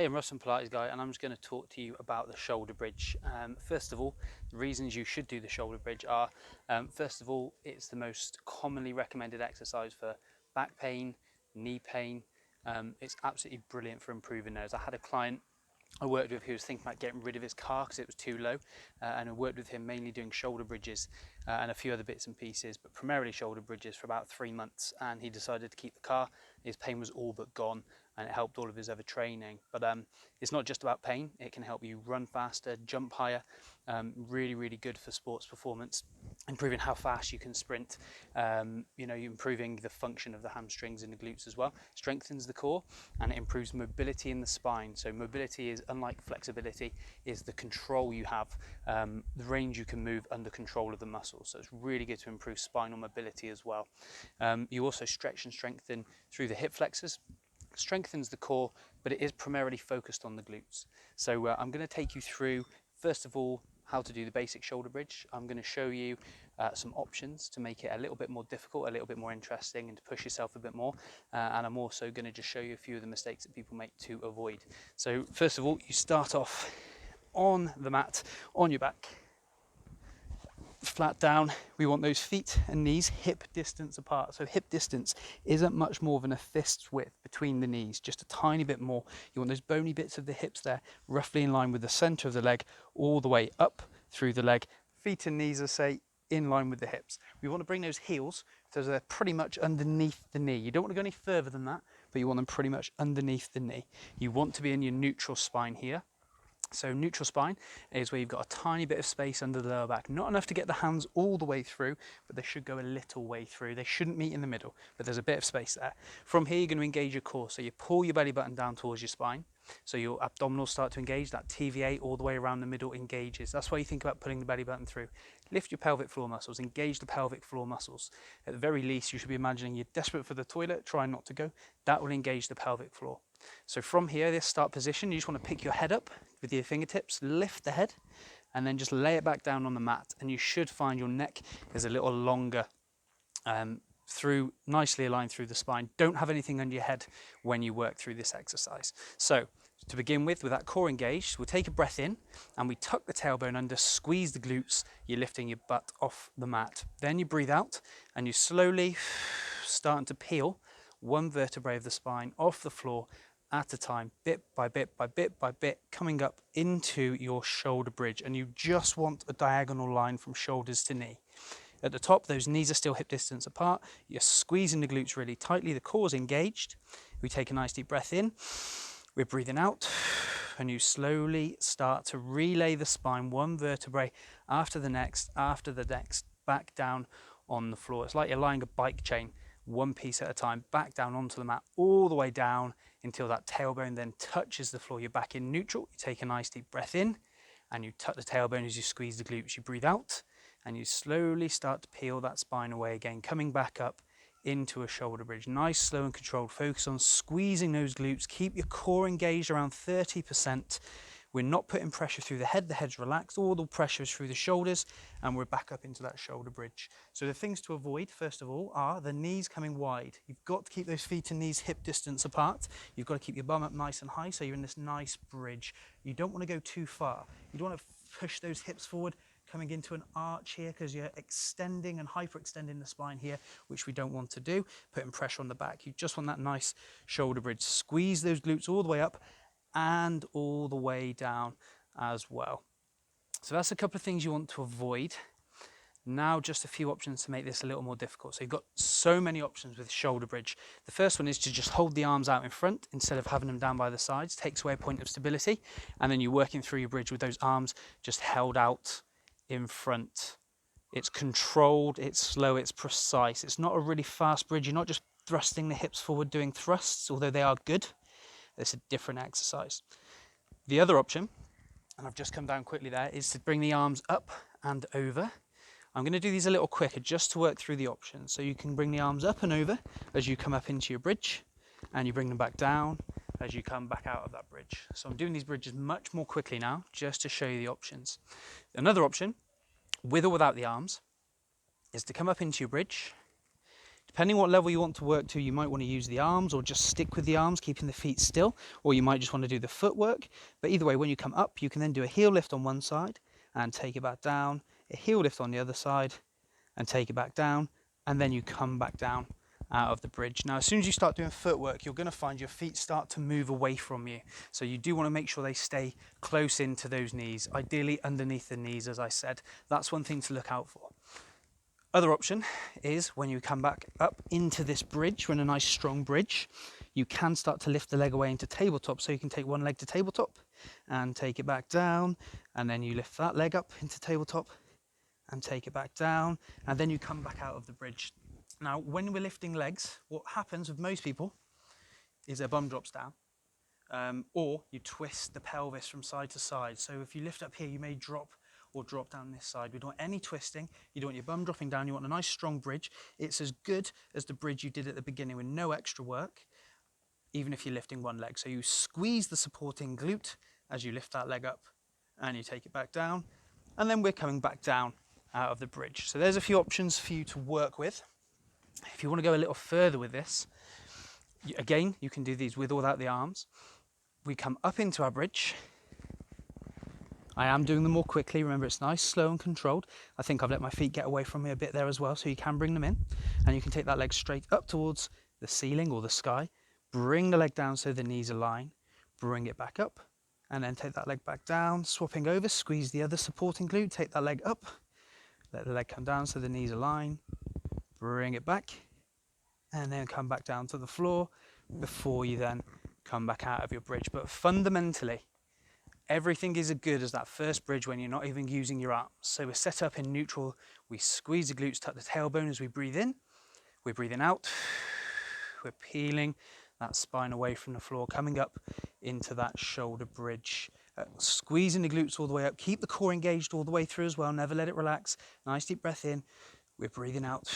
I'm Russ from Pilates Guy, and I'm just going to talk to you about the shoulder bridge. First of all, the reasons you should do the shoulder bridge are, first of all, it's the most commonly recommended exercise for back pain, knee pain. It's absolutely brilliant for improving those. I had a client I worked with who was thinking about getting rid of his car because it was too low, and I worked with him mainly doing shoulder bridges and a few other bits and pieces, but primarily shoulder bridges for about 3 months, and he decided to keep the car. His pain was all but gone, and it helped all of his other training. But it's not just about pain. It can help you run faster, jump higher. Really good for sports performance, improving how fast you can sprint. You're improving the function of the hamstrings and the glutes as well. Strengthens the core, and it improves mobility in the spine. So mobility is, unlike flexibility, is the control you have, the range you can move under control of the muscles. So it's really good to improve spinal mobility as well. You also stretch and strengthen through the hip flexors. Strengthens the core, but it is primarily focused on the glutes. So I'm going to take you through, first of all, how to do the basic shoulder bridge. I'm going to show you some options to make it a little bit more difficult, a little bit more interesting, and to push yourself a bit more. And I'm also going to just show you a few of the mistakes that people make to avoid. So first of all, you start off on the mat, on your back, flat down. We want those feet and knees hip distance apart. So hip distance isn't much more than a fist's width between the knees, just a tiny bit more. You want those bony bits of the hips there, roughly in line with the center of the leg, all the way up through the leg. Feet and knees are, say, in line with the hips. We want to bring those heels so they're pretty much underneath the knee. You don't want to go any further than that, but you want them pretty much underneath the knee. You want to be in your neutral spine here. So neutral spine is where you've got a tiny bit of space under the lower back, not enough to get the hands all the way through, but they should go a little way through. They shouldn't meet in the middle, but there's a bit of space there. From here, you're going to engage your core. So you pull your belly button down towards your spine. So your abdominals start to engage, that TVA all the way around the middle engages. That's why you think about pulling the belly button through. Lift your pelvic floor muscles, engage the pelvic floor muscles. At the very least, you should be imagining you're desperate for the toilet, trying not to go. That will engage the pelvic floor. So from here, this start position, you just want to pick your head up with your fingertips, lift the head, and then just lay it back down on the mat. And you should find your neck is a little longer, nicely aligned through the spine. Don't have anything under your head when you work through this exercise. So to begin with that core engaged, we'll take a breath in and we tuck the tailbone under, squeeze the glutes. You're lifting your butt off the mat. Then you breathe out and you slowly starting to peel one vertebrae of the spine off the floor at a time, bit by bit by bit by bit, coming up into your shoulder bridge. And you just want a diagonal line from shoulders to knee. At the top, those knees are still hip distance apart. You're squeezing the glutes really tightly. The core's engaged. We take a nice deep breath in. We're breathing out. And you slowly start to relay the spine, one vertebrae after the next, back down on the floor. It's like you're lying a bike chain, one piece at a time, back down onto the mat, all the way down until that tailbone then touches the floor. You're back in neutral. You take a nice deep breath in and you tuck the tailbone as you squeeze the glutes. You breathe out and you slowly start to peel that spine away again, coming back up into a shoulder bridge. Nice, slow and controlled. Focus on squeezing those glutes. Keep your core engaged around 30%. We're not putting pressure through the head. The head's relaxed. All the pressure is through the shoulders, and we're back up into that shoulder bridge. So the things to avoid, first of all, are the knees coming wide. You've got to keep those feet and knees hip distance apart. You've got to keep your bum up nice and high so you're in this nice bridge. You don't want to go too far. You don't want to push those hips forward, coming into an arch here because you're extending and hyperextending the spine here, which we don't want to do, putting pressure on the back. You just want that nice shoulder bridge. Squeeze those glutes all the way up and all the way down as well. So that's a couple of things you want to avoid. Now just a few options to make this a little more difficult. So you've got so many options with shoulder bridge. The first one is to just hold the arms out in front instead of having them down by the sides. Takes away a point of stability, and then you're working through your bridge with those arms just held out in front. It's controlled, it's slow, it's precise. It's not a really fast bridge. You're not just thrusting the hips forward doing thrusts, although they are good. It's a different exercise. The other option, and I've just come down quickly there, is to bring the arms up and over. I'm going to do these a little quicker just to work through the options. So you can bring the arms up and over as you come up into your bridge, and you bring them back down as you come back out of that bridge. So I'm doing these bridges much more quickly now just to show you the options. Another option, with or without the arms, is to come up into your bridge. Depending what level you want to work to, you might want to use the arms or just stick with the arms, keeping the feet still, or you might just want to do the footwork. But either way, when you come up, you can then do a heel lift on one side and take it back down, a heel lift on the other side and take it back down, and then you come back down out of the bridge. Now, as soon as you start doing footwork, you're going to find your feet start to move away from you. So you do want to make sure they stay close into those knees, ideally underneath the knees, as I said. That's one thing to look out for. Other option is when you come back up into this bridge, we're in a nice strong bridge, you can start to lift the leg away into tabletop. So you can take one leg to tabletop and take it back down, and then you lift that leg up into tabletop and take it back down, and then you come back out of the bridge. Now, when we're lifting legs, what happens with most people is their bum drops down, or you twist the pelvis from side to side. So if you lift up here, you may drop or drop down this side. We don't want any twisting. You don't want your bum dropping down. You want a nice strong bridge. It's as good as the bridge you did at the beginning with no extra work, even if you're lifting one leg. So you squeeze the supporting glute as you lift that leg up and you take it back down, and then we're coming back down out of the bridge. So there's a few options for you to work with. If you want to go a little further with this, again, you can do these with or without the arms. We come up into our bridge. I am doing them more quickly. Remember, it's nice, slow and controlled. I think I've let my feet get away from me a bit there as well, so you can bring them in. And you can take that leg straight up towards the ceiling or the sky. Bring the leg down so the knees align. Bring it back up. And then take that leg back down, swapping over, squeeze the other supporting glute, take that leg up. Let the leg come down so the knees align. Bring it back. And then come back down to the floor before you then come back out of your bridge. But fundamentally, everything is as good as that first bridge when you're not even using your arms. So we're set up in neutral. We squeeze the glutes, tuck the tailbone as we breathe in. We're breathing out. We're peeling that spine away from the floor, coming up into that shoulder bridge. Squeezing the glutes all the way up. Keep the core engaged all the way through as well. Never let it relax. Nice deep breath in. We're breathing out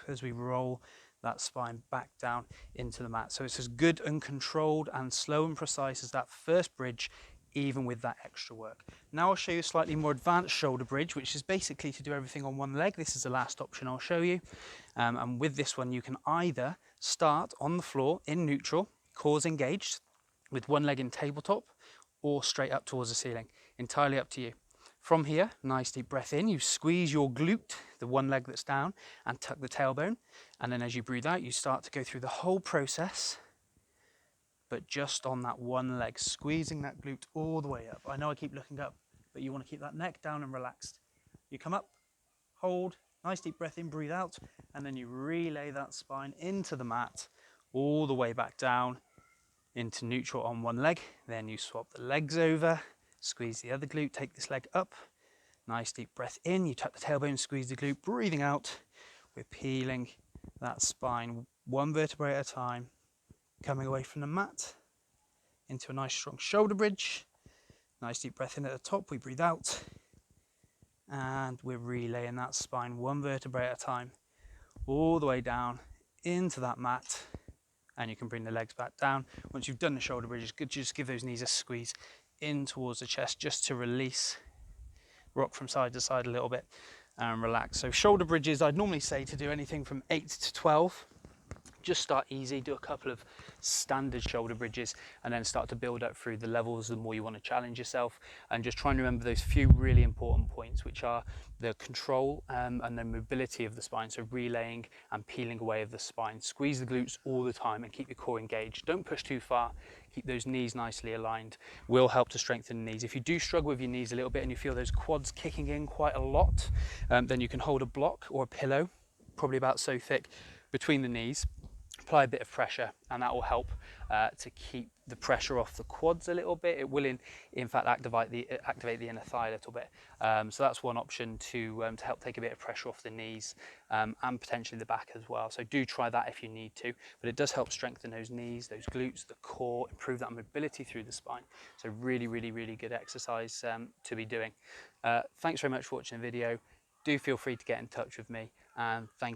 as we roll that spine back down into the mat. So it's as good and controlled and slow and precise as that first bridge, even with that extra work. Now I'll show you a slightly more advanced shoulder bridge, which is basically to do everything on one leg. This is the last option I'll show you. And with this one, you can either start on the floor in neutral, cores engaged, with one leg in tabletop, or straight up towards the ceiling. Entirely up to you. From here, nice deep breath in, you squeeze your glute, the one leg that's down, and tuck the tailbone. And then as you breathe out, you start to go through the whole process, but just on that one leg, squeezing that glute all the way up. I know I keep looking up, but you want to keep that neck down and relaxed. You come up, hold, nice deep breath in, breathe out, and then you relay that spine into the mat, all the way back down into neutral on one leg. Then you swap the legs over, squeeze the other glute, take this leg up, nice deep breath in, you tuck the tailbone, squeeze the glute, breathing out. We're peeling that spine one vertebrae at a time, coming away from the mat into a nice strong shoulder bridge. Nice deep breath in at the top, we breathe out, and we're relaying that spine one vertebrae at a time, all the way down into that mat. And you can bring the legs back down. Once you've done the shoulder bridge, it's good to just give those knees a squeeze in towards the chest, just to release, rock from side to side a little bit and relax. So shoulder bridges, I'd normally say to do anything from 8 to 12. Just start easy, do a couple of standard shoulder bridges, and then start to build up through the levels the more you want to challenge yourself. And just try and remember those few really important points, which are the control and the mobility of the spine. So relaying and peeling away of the spine. Squeeze the glutes all the time and keep your core engaged. Don't push too far. Keep those knees nicely aligned. Will help to strengthen the knees. If you do struggle with your knees a little bit and you feel those quads kicking in quite a lot, then you can hold a block or a pillow, probably about so thick, between the knees. Apply a bit of pressure, and that will help to keep the pressure off the quads a little bit. It will in fact activate the inner thigh a little bit. So that's one option to help take a bit of pressure off the knees and potentially the back as well. So do try that if you need to, but it does help strengthen those knees, those glutes, the core, improve that mobility through the spine. So really, really, really good exercise to be doing. Thanks very much for watching the video. Do feel free to get in touch with me, and thank